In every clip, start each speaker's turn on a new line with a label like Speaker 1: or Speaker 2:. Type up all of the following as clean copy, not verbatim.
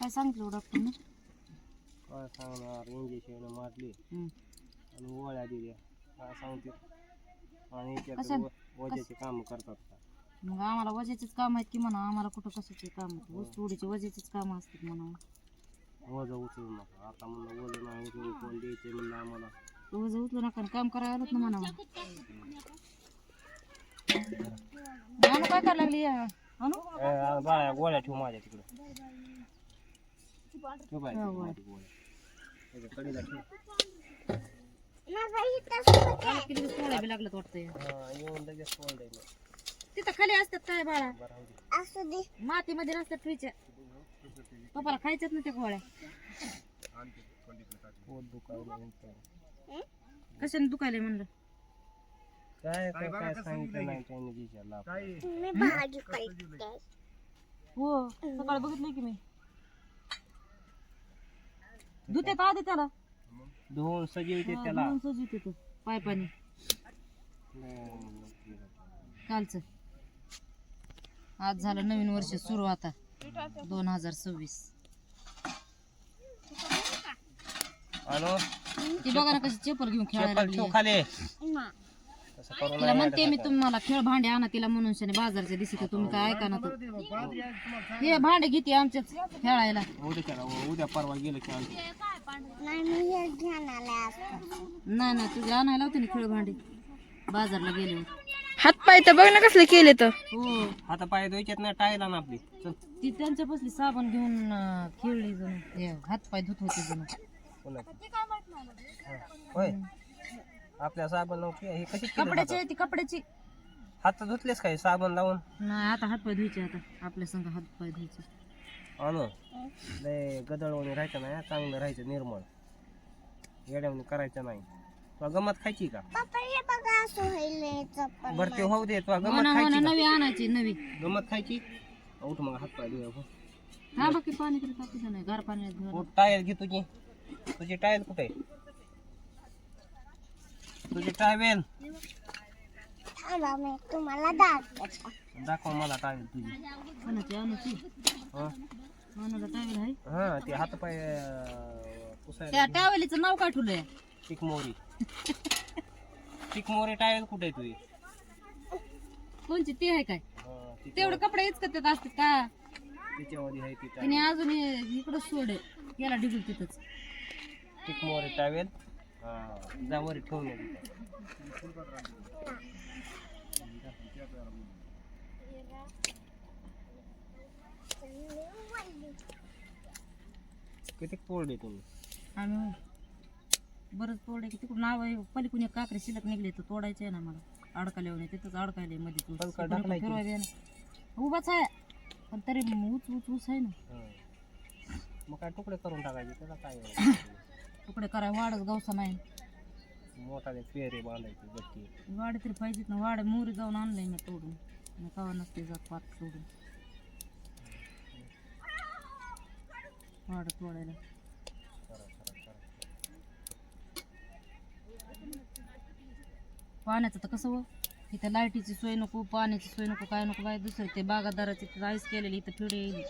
Speaker 1: काय सांगितलं डॉक्टरने?
Speaker 2: काय सांगणार, इंजेक्शन मारली आणि गोळ्या दिल्या, काय सांगते. आणि त्यात वजाचे काम करतात का?
Speaker 1: मग आम्हाला वजाचेच काम आहेत की म्हणा, आम्हाला कुठं कशाचे काम आहेत, ऊस तोडीचे वजाचेच काम असतात म्हणा.
Speaker 2: वजा उचलू नका आता, म्हणलं वजन नाही उचलून कोण द्यायचे म्हणलं आम्हाला.
Speaker 1: वजा उचलू नका आणि काम करायला आलं ना म्हणा. अनु काय करायला लागली? अनु
Speaker 2: बाळा गोळ्या ठेवू माझ्या तिकडं. ठेव बाय गोळ्या त्याच्या कडीला ठेव.
Speaker 1: सोडा बी लागलं वाटतंय.
Speaker 2: येऊन लगेच सोडाय मग.
Speaker 1: तिथं खाली असतात काय बाळा?
Speaker 2: असू दे.
Speaker 1: मातीमध्ये नसतात फ्रीच्या. पप्पाला खायच्यात ना त्या गोळ्या.
Speaker 2: पोट दुखायला
Speaker 1: कशाने दुखायला म्हणलं?
Speaker 2: काय काय सांगितलं नाही त्यांनी विचारलं.
Speaker 1: हो सकाळी बघितलं की मी. धुत्यात आधी त्याला
Speaker 2: धुवून सजीवते त्याला.
Speaker 1: सजीवते तो पायपाने कालच. आज झालं नवीन वर्ष सुरू आता 2026.
Speaker 2: आणो
Speaker 1: ती बघा ना कशी चप्पल घेऊन खेळायला लागली.
Speaker 2: खाली
Speaker 1: तिला म्हणते मी तुम्हाला खेळ भांडे आणा तिला म्हणून शनी बाजारच्या दिवशी तर तुम्ही काय ऐका ना. तर हे भांडे घेते आमच्याच खेळायला.
Speaker 2: उद्या परवा गेलं की
Speaker 1: नाही नाही तुझे आणायला होते ना खेळ भांडे बाजारला गेल्यावर.
Speaker 3: हात पाय तर बघ ना कसले केले तर.
Speaker 1: हो
Speaker 2: हाता पाय धुवायच्यात नाही टाळला ना आपली.
Speaker 1: ती त्यांच्यापासली साबण घेऊन खेळली जण हात पाय धुत होते जण.
Speaker 2: होय आपल्या साबण हे कशी
Speaker 1: कपड्याची आहे ती कपड्याची.
Speaker 2: हात धुतलेस काय साबण लावून?
Speaker 1: नाही आता हात पाय धुवायचे आता आपल्या संग हात पाय धुवायचे.
Speaker 2: आणू लय गदळवणी राहायचं नाही, चांगलं राहायचं निर्मळ. येड्यावणी करायचं नाही. तुला गमत खायची का? भरती होऊ दे. तुला गमत खायची
Speaker 1: नवी आणायची नवी
Speaker 2: गमत खायची. उठ मग हात पाय धुया.
Speaker 1: हा बाकी पाणी तरी टाकून नाही गार पाणी.
Speaker 2: टायल घे तुझी. तुझी टायल कुठे? तुझी टावेल
Speaker 3: तुम्हाला
Speaker 2: दाखव मला टावेल तुझी.
Speaker 1: कोणाची अनुची? अनुला टावेल आहे.
Speaker 2: हा ते हात पाय पुसायला.
Speaker 1: त्या टावेलीचं नाव काय ठेवलंय?
Speaker 2: चिकमोरी. चिकमोरी टावेल कुठे आहे तुझी?
Speaker 1: कोणची ती आहे काय? तेवढे कपडे इचकत असतात का?
Speaker 2: तिच्यामध्ये आहे ती
Speaker 1: तिने अजून इकडं सोडे याला डिगुल तिथंच.
Speaker 2: चिकमोरी टावेल जावर ठेवून किती पोळले तुम्ही?
Speaker 1: आम्ही बरंच तोडे की तिकडून नाव पलीकडून एक काकडे शिल्लक निघले तर तोडायचे आहे ना मला. अडकाले तिथंच अडकायले मध्ये उभाच आहे पण तरी ऊस आहे ना.
Speaker 2: मग काय तुकडे करून टाकायचे त्याला काय?
Speaker 1: तुकडे कराय वाडच गावसा नाही.
Speaker 2: मोठा पेरे बांधायचे गट्टी.
Speaker 1: वाडे तरी पाहिजेत ना. वाडे मोरी जाऊन आणलंय मी तोडून. कवा नसते जात पात सोडून वाड तोडायला. पाण्याचं तर कसं हो इथं लाईटीची सोय नको, पाण्याची सोय नको, काय नको. बाय दुसरं ते बागादाराची आईस केलेली इथं फिडे येईल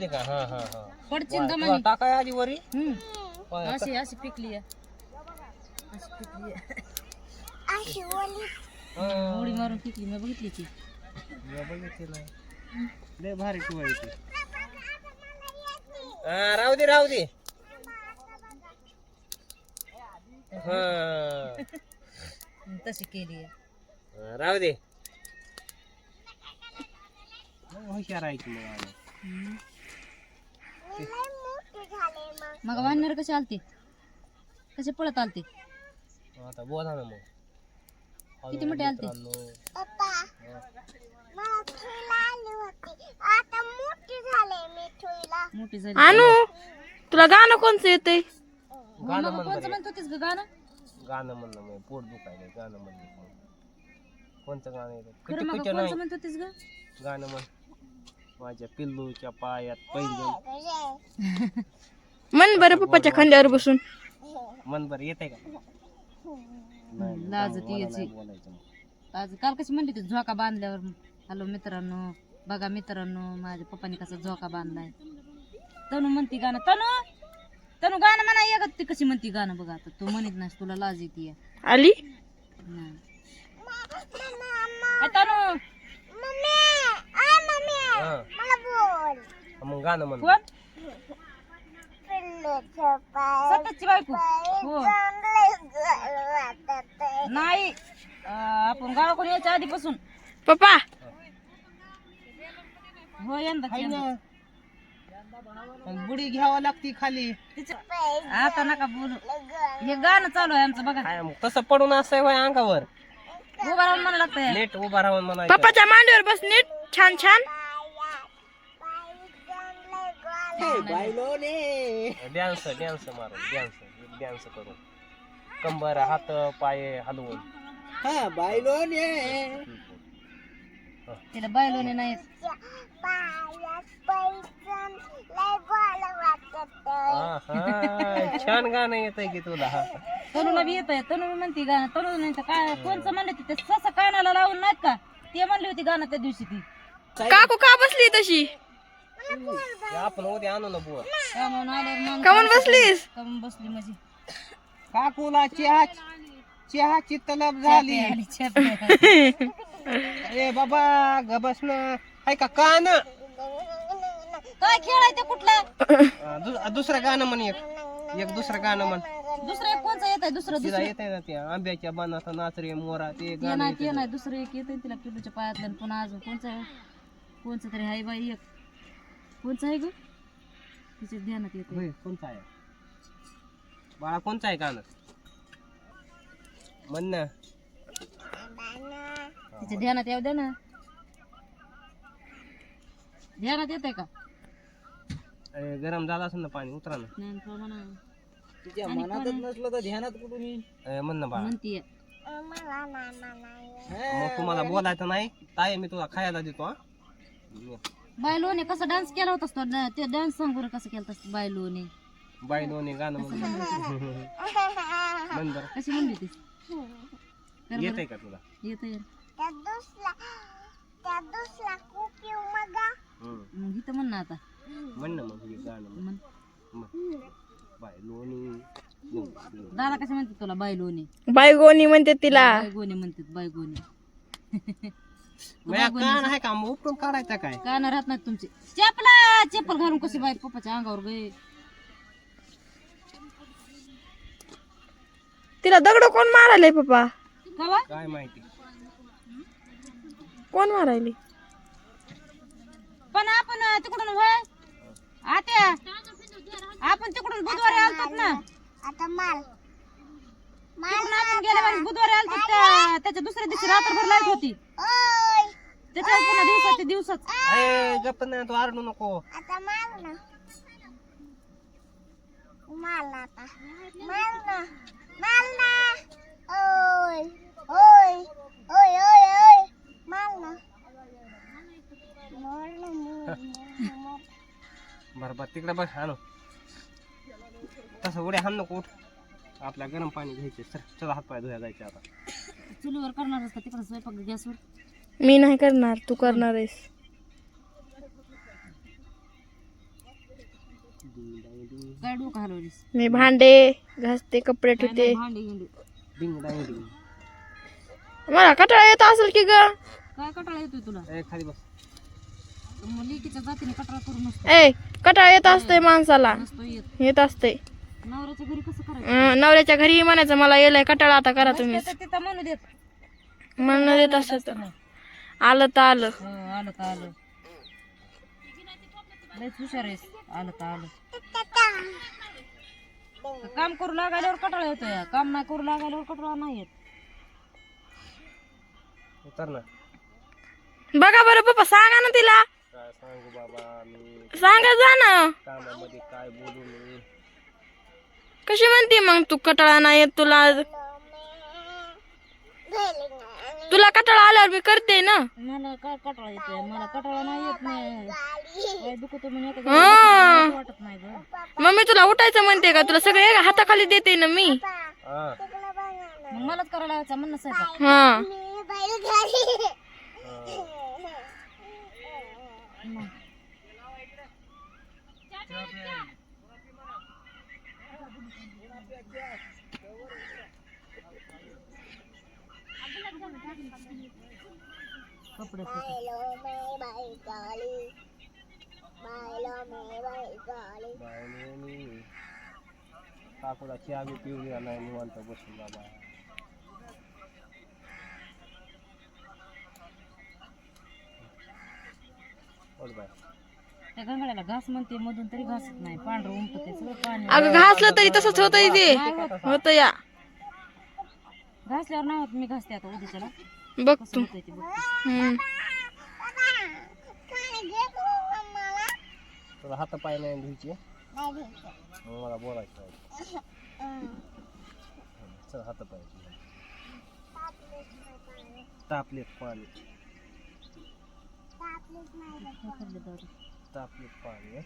Speaker 2: का? हा हा हा
Speaker 1: पडचिन दमानी
Speaker 2: टाकाय आधी वरी.
Speaker 1: अशी अशी पिकली आहे. अशी पिकली आहे. उडी मारून पिकली मी बघितली ती.
Speaker 2: लय भारी ठेवायची. राहू दे राहू दे.
Speaker 1: तशी केली आहे.
Speaker 2: राहू दे. हुशार आहे की
Speaker 1: मग वानर कसे आलते कसे पळत आलते?
Speaker 2: आता बोला ना मग.
Speaker 1: किती मोठे आलते? मोठी झाली.
Speaker 3: आणू तुला गाणं कोणचं येतंय?
Speaker 1: कोणचं म्हणत होतीस ग गाणं?
Speaker 2: गाणं म्हणलं मग पोट दुखायला गाणं म्हणलं. कोणतं गाणं येतं?
Speaker 1: खरं मग कोणचं म्हणत होतीस ग?
Speaker 2: गाणं म्हण. माझ्या पिल्लूच्या पायात पैंजण.
Speaker 3: मन बरं पप्पाच्या खांद्यावर बसून.
Speaker 2: मन बरं येते का?
Speaker 1: लाज ती याची. आज काल कशी म्हणली ती झोका बांधल्यावर. हॅलो मित्रांनो बघा मित्रांनो माझ्या पप्पाने कसा झोका बांधलाय. तनू म्हणती गाणं, तनू तनू गाणं म्हणा ये ती कशी म्हणती गाणं बघा. आता तू म्हणत नाही, तुला लाज येते.
Speaker 3: आली
Speaker 1: नाही. तनू
Speaker 2: मग गाणं म्हण.
Speaker 1: कोण? सततची बायको. हो नाही आपण गावाकडून यायच्या आधीपासून.
Speaker 3: पप्पा
Speaker 1: हो यंदा
Speaker 2: बुडी घ्यावं लागती खाली.
Speaker 1: आता नका बोलू, हे गाणं चालू आहे आमचं बघा.
Speaker 2: काय मग तसं पडून असं होय अंगावर
Speaker 1: उभा राहून म्हणा लागतंय.
Speaker 2: नीट उभा राहून म्हणायचं.
Speaker 3: पप्पाच्या मांडीवर बस नीट छान छान.
Speaker 2: डान्स डान्स मारून डान्स करून कंबर हात पाय हलवून.
Speaker 1: तिला बायलोने नाही.
Speaker 2: छान गाणं येतंय की तुला.
Speaker 1: तनुला बी येतंय. तनु म्हणते गाणं. तनु नाही तर काय कोणचं म्हणले ते ससा कानाला लावून नाहीत का ते म्हणली होती गाणं त्या दिवशी. ती
Speaker 3: काकू का बसली तशी?
Speaker 2: आपण उद्या आणू ना बुवा.
Speaker 1: त्यामुळे आल्यावर
Speaker 3: कामून बसलीस?
Speaker 1: कमून बसली म्हणजे
Speaker 2: काकूला चहाची तलब झाली. ए बाबा ग बसणं आहे का कान.
Speaker 1: काय खेळायचं कुठला?
Speaker 2: दुसरं गाणं म्हण. एक दुसरं गाणं म्हण.
Speaker 1: दुसरं एक कोणचं येत आहे? दुसरं
Speaker 2: तिला येत आहे ना ते आंब्याच्या बनाचा नाचरे मोरा ते
Speaker 1: ते
Speaker 2: गाणं
Speaker 1: नाही
Speaker 2: येतंय.
Speaker 1: ते नाही. दुसरं एक येत तिला पिलूच्या पायातलं. आणि पुन्हा अजून कोणचं तरी आहे बाई एक. कोणचं आहे ग तिच्या ध्यानात येत.
Speaker 2: होय, कोणता आहे बाळा? कोणता आहे गाणं म्हण ना.
Speaker 1: तिच्या ध्यानात येऊ दे ना. ध्यानात येत आहे का?
Speaker 2: अरे गरम झाला असेल ना पाणी, उतरा ना.
Speaker 1: ज्ञानप्रमाण
Speaker 2: तिच्या मनातच नसलं तर ध्यानात कुठून म्हण ना बाळा.
Speaker 1: म्हणतीये.
Speaker 2: मग तुम्हाला बोलायचं नाही ताई, मी तुला खायला देतो. हा
Speaker 1: बायलोने कसा डान्स केला होता तो ते डान्स सांग बरं कसं केलं होतं बायलोने.
Speaker 2: बायलोने गाणं म्हण बरं.
Speaker 1: कशी म्हणली ती?
Speaker 2: येतंय का तुला?
Speaker 1: येत मग इथं म्हण ना आता.
Speaker 2: म्हण ना मग हे गाणं म्हण.
Speaker 1: म्हण.
Speaker 2: बायलोने
Speaker 1: दादा कशी म्हणतात तुला? बायलोने.
Speaker 3: बायगोनी म्हणते तिला.
Speaker 1: बायगोने म्हणतात. बायगोने.
Speaker 2: माझ्या कान आहे का? मग उपटून काढायचा काय?
Speaker 1: कान राहत नाहीत तुमचे. चप्पल घालून कशी बाई पप्पाच्या अंगावर गे.
Speaker 3: तिला दगड कोण मारायले पप्पा?
Speaker 1: कवा
Speaker 2: काय माहिती
Speaker 3: कोण मारायले?
Speaker 1: पण आपण तिकडून होय आत्या आपण तिकडून बुधवारी आलतात ना. तिकडून आपण गेल्या वेळेस बुधवारी आलतो. त्याच्या दुसऱ्या दिवशी रात्रभर लाईट होती. त्याच्या पुन्हा दिवसाच्या दिवसाच.
Speaker 2: ए गप्प ना, तू आरडू नको. बरं तिकडे बघ आणू. तसं उड्या हाण नको. उठ, आपल्या गरम पाणी घ्यायचे. सर चला हात पाय धुया जायचे आता.
Speaker 1: चुलीवर करणार का तिकडे स्वयंपाक गॅसवर?
Speaker 3: मी नाही करणार, तू करणार आहेस.
Speaker 1: काय डोकं हलवलीस?
Speaker 3: मी भांडे घासते, कपडे धुते.
Speaker 1: भांडी गिंडी
Speaker 2: डिंग डांग डिंग.
Speaker 3: मला कटाळा येत असेल की ग?
Speaker 1: काय कटाळा येतोय तुला?
Speaker 2: ए खाली बस.
Speaker 1: लेकीच्या जातीने कटाळा करू नसतो.
Speaker 3: ए कटाळा येत असतोय माणसाला.
Speaker 1: नसतो येत.
Speaker 3: येत असते.
Speaker 1: नवऱ्याच्या घरी कसं करायचं?
Speaker 3: नवऱ्याच्या घरी म्हणायचं मला येलाय कटाळा, आता करा तुम्ही.
Speaker 1: तिथं म्हणू देत.
Speaker 3: म्हणणं देत असत. आलं तर आलं.
Speaker 1: हो आलं तर आलं. लयच हुशार आहेस. आलं तर आलं. काम करू लागायल्यावर कटाळा येतोय. काम नाही करू लागायल्यावर कटाळा नाही येत.
Speaker 2: उतर ना.
Speaker 3: बघा बरं पप्पा, सांगा ना तिला.
Speaker 2: काय सांगू बाबा मी
Speaker 3: सांगा जा ना.
Speaker 2: कामामध्ये काय बोलू मी.
Speaker 3: कशी म्हणते मग तू कटाळा नाही येत तुला? तुला कटाळा आल्यावर मी करते ना.
Speaker 1: मला काय कटाळा येतोय? मला कटाळा नाही येत नाही. काय दुखत म्हणजे वाटत नाही ग.
Speaker 3: मग मी तुला उठायचं म्हणते का? तुला सगळे हाताखाली देते ना मी.
Speaker 2: हा
Speaker 1: मग मलाच करायला लावायचा म्हणणं स्वयंपाक.
Speaker 3: हा
Speaker 1: कपडे
Speaker 2: बाईने मी काकूला चहा बी पिऊ दिला नाही निवांत बसून बाबा. बोल बाय.
Speaker 1: त्या गंगाड्याला घास म्हणते मधून तरी घासत नाही, पांढरं उमटते सगळं पाणी.
Speaker 3: अगं घासलं तरी तसंच होतंय ते. होत या
Speaker 1: घासल्यावर नाही होत, मी घासते आता उद्याच्याला.
Speaker 3: बघ
Speaker 1: कसं
Speaker 3: तू.
Speaker 1: होतंय ते बघ.
Speaker 3: हम्म.
Speaker 2: तुला हात पाय नाही धुयचे मग मला बोलायचं आहे. चल हात पाय तापलेत पाणी तापलेत पाणी